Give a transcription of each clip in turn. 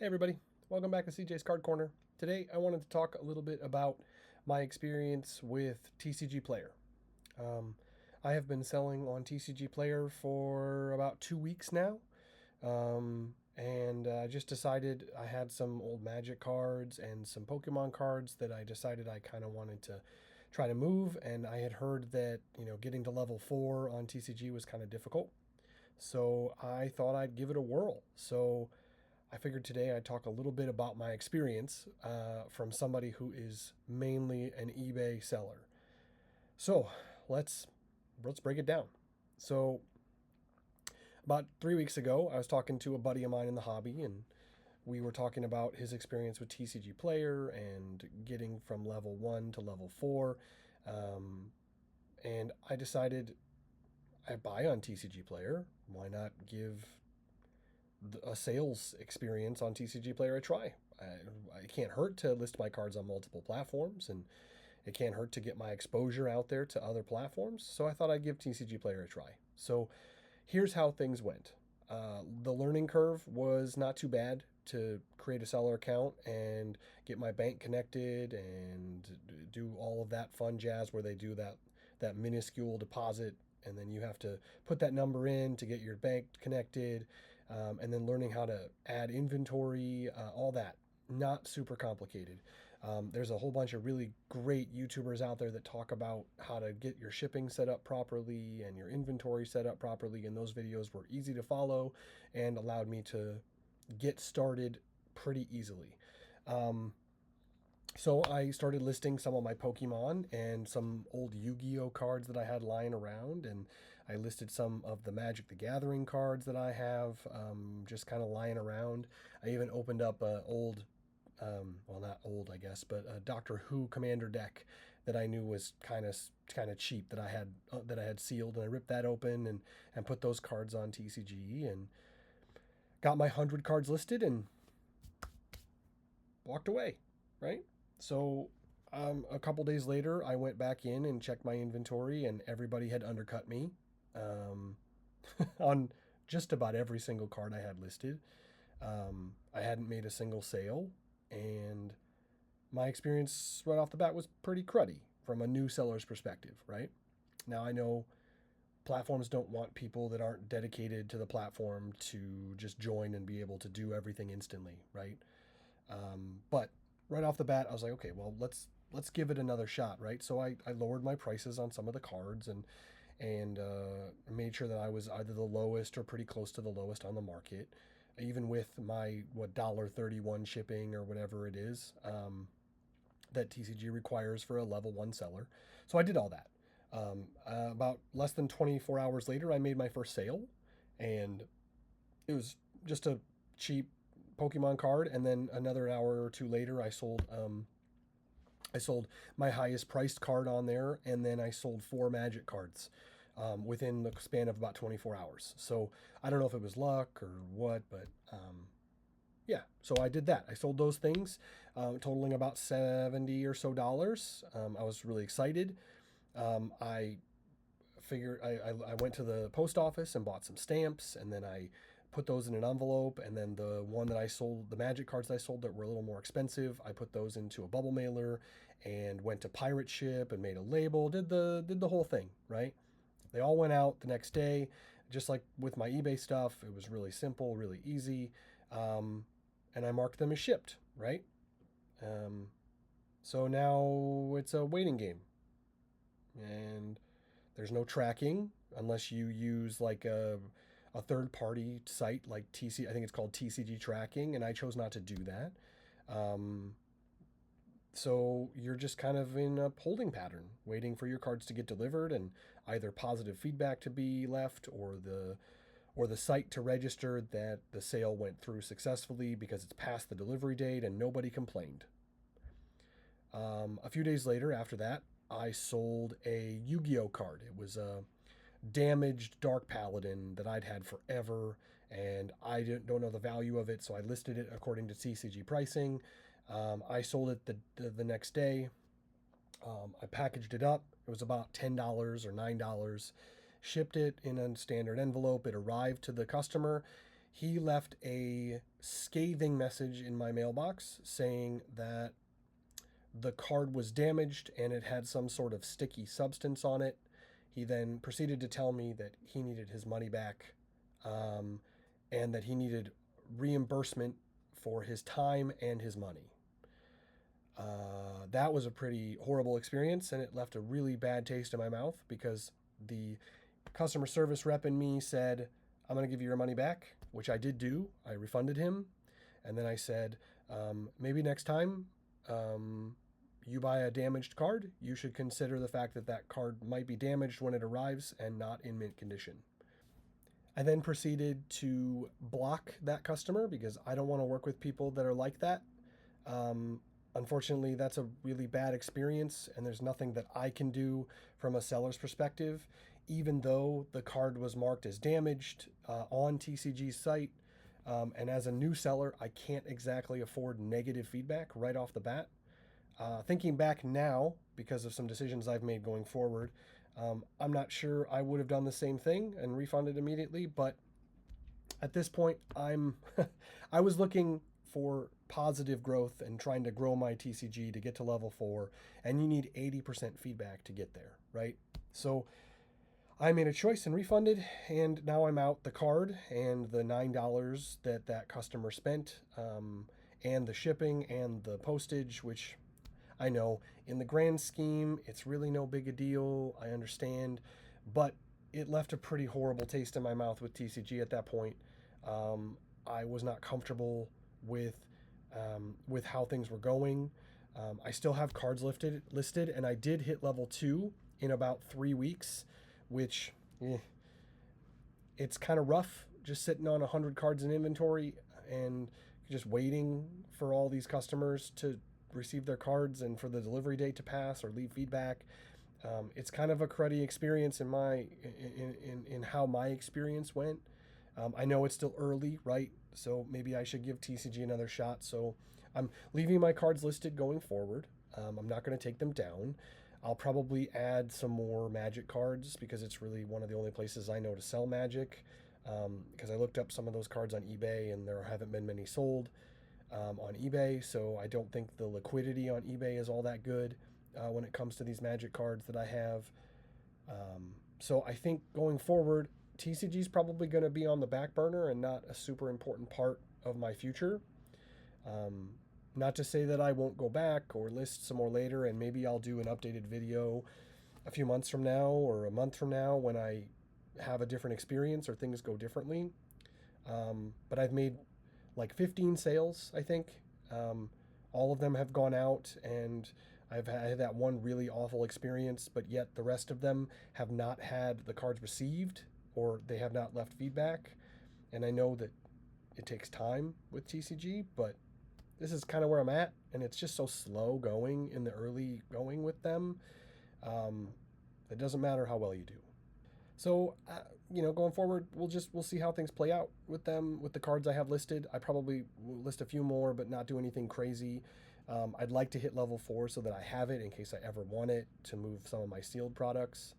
Hey everybody, welcome back to CJ's Card Corner. Today I wanted to talk a little bit about my experience with TCGplayer. Um, I have been selling on TCGplayer for about 2 weeks now, and I just decided I had some old Magic cards and some Pokemon cards that I decided I kind of wanted to try to move, and I had heard that getting to level 4 on TCG was kind of difficult, so I thought I'd give it a whirl. So I figured today I'd talk a little bit about my experience from somebody who is mainly an eBay seller. So let's break it down. So about 3 weeks ago, I was talking to a buddy of mine in the hobby, and we were talking about his experience with TCGplayer and getting from level 1 to level 4. And I decided I buy on TCGplayer. Why not give a sales experience on TCGplayer a try? It can't hurt to list my cards on multiple platforms, and it can't hurt to get my exposure out there to other platforms. So I thought I'd give TCGplayer a try. So here's how things went. The learning curve was not too bad to create a seller account and get my bank connected and do all of that fun jazz where they do that minuscule deposit, and then you have to put that number in to get your bank connected, and then learning how to add inventory, all that. Not super complicated. There's a whole bunch of really great YouTubers out there that talk about how to get your shipping set up properly and your inventory set up properly, and those videos were easy to follow and allowed me to get started pretty easily. So I started listing some of my Pokemon and some old Yu-Gi-Oh cards that I had lying around, and I listed some of the Magic the Gathering cards that I have, just kind of lying around. I even opened up a old, well, not old, I guess, but a Doctor Who Commander deck that I knew was kind of cheap that I had sealed, and I ripped that open and put those cards on TCG and got my 100 cards listed and walked away, right? So a couple days later, I went back in and checked my inventory, and everybody had undercut me um, on just about every single card I had listed. I hadn't made a single sale, and my experience right off the bat was pretty cruddy from a new seller's perspective, right? Now, I know platforms don't want people that aren't dedicated to the platform to just join and be able to do everything instantly, right? But right off the bat, I was like, okay, well, let's give it another shot, right? So I lowered my prices on some of the cards and made sure that I was either the lowest or pretty close to the lowest on the market, even with my $1.31 shipping or whatever it is, that TCG requires for a level 1 seller. So I did all that. About less than 24 hours later, I made my first sale, and it was just a cheap Pokemon card. And then another hour or two later, I sold my highest priced card on there, and then I sold 4 Magic cards within the span of about 24 hours. So I don't know if it was luck or what, but yeah. So I did that. I sold those things, totaling about $70 or so. I was really excited. I figured I went to the post office and bought some stamps, and then I put those in an envelope, and then the one that I sold, the Magic cards that I sold that were a little more expensive, I put those into a bubble mailer and went to pirate ship and made a label, did the whole thing, right? They all went out the next day. Just like with my eBay stuff, it was really simple, really easy, and I marked them as shipped, right? Um, so now it's a waiting game, and there's no tracking unless you use like a third party site like I think it's called TCG Tracking, and I chose not to do that. Um, so you're just kind of in a holding pattern, waiting for your cards to get delivered and either positive feedback to be left, or the site to register that the sale went through successfully because it's past the delivery date and nobody complained. A few days later, after that, I sold a Yu-Gi-Oh card. It was a damaged Dark Paladin that I'd had forever, and I don't know the value of it, so I listed it according to TCG pricing. I sold it the next day. I packaged it up. It was about $10 or $9. Shipped it in a standard envelope. It arrived to the customer. He left a scathing message in my mailbox saying that the card was damaged and it had some sort of sticky substance on it. He then proceeded to tell me that he needed his money back, and that he needed reimbursement for his time and his money. That was a pretty horrible experience, and it left a really bad taste in my mouth because the customer service rep in me said, I'm going to give you your money back, which I did do. I refunded him. And then I said, maybe next time you buy a damaged card, you should consider the fact that that card might be damaged when it arrives and not in mint condition. I then proceeded to block that customer because I don't want to work with people that are like that. Unfortunately, that's a really bad experience, and there's nothing that I can do from a seller's perspective, even though the card was marked as damaged on TCG's site. And as a new seller, I can't exactly afford negative feedback right off the bat. Thinking back now, because of some decisions I've made going forward, I'm not sure I would have done the same thing and refunded immediately, but at this point, I was looking for positive growth and trying to grow my TCG to get to level 4, and you need 80% feedback to get there, right? So I made a choice and refunded, and now I'm out the card and the $9 that customer spent, and the shipping and the postage, which I know in the grand scheme, it's really no big a deal. I understand, but it left a pretty horrible taste in my mouth with TCG at that point. I was not comfortable with how things were going. I still have cards listed, and I did hit level 2 in about 3 weeks, which it's kind of rough just sitting on 100 cards in inventory and just waiting for all these customers to receive their cards and for the delivery date to pass or leave feedback. It's kind of a cruddy experience in how my experience went. I know it's still early, right? So maybe I should give TCG another shot. So I'm leaving my cards listed going forward. I'm not going to take them down. I'll probably add some more Magic cards because it's really one of the only places I know to sell Magic. Because I looked up some of those cards on eBay and there haven't been many sold on eBay. So I don't think the liquidity on eBay is all that good when it comes to these Magic cards that I have. So I think going forward, TCG is probably going to be on the back burner and not a super important part of my future. Not to say that I won't go back or list some more later, and maybe I'll do an updated video a few months from now or a month from now when I have a different experience or things go differently. But I've made like 15 sales, I think. All of them have gone out, and I've had that one really awful experience, but yet the rest of them have not had the cards received or they have not left feedback. And I know that it takes time with TCG, but this is kind of where I'm at, and it's just so slow going in the early going with them. It doesn't matter how well you do. So, going forward, we'll see how things play out with them, with the cards I have listed. I probably will list a few more, but not do anything crazy. I'd like to hit level 4 so that I have it in case I ever want it to move some of my sealed products.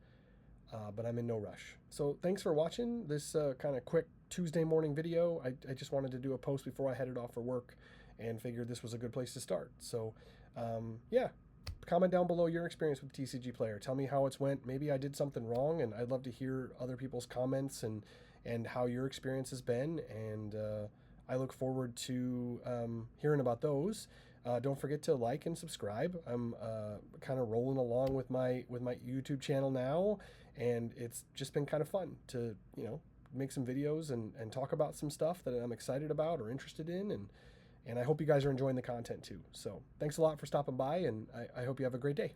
But I'm in no rush. So thanks for watching this kind of quick Tuesday morning video. I just wanted to do a post before I headed off for work and figured this was a good place to start. So yeah, comment down below your experience with TCGplayer. Tell me how it's went. Maybe I did something wrong, and I'd love to hear other people's comments and how your experience has been. And I look forward to hearing about those. Don't forget to like and subscribe. I'm kind of rolling along with my YouTube channel now, and it's just been kind of fun to make some videos and talk about some stuff that I'm excited about or interested in, and I hope you guys are enjoying the content too. So thanks a lot for stopping by, and I hope you have a great day.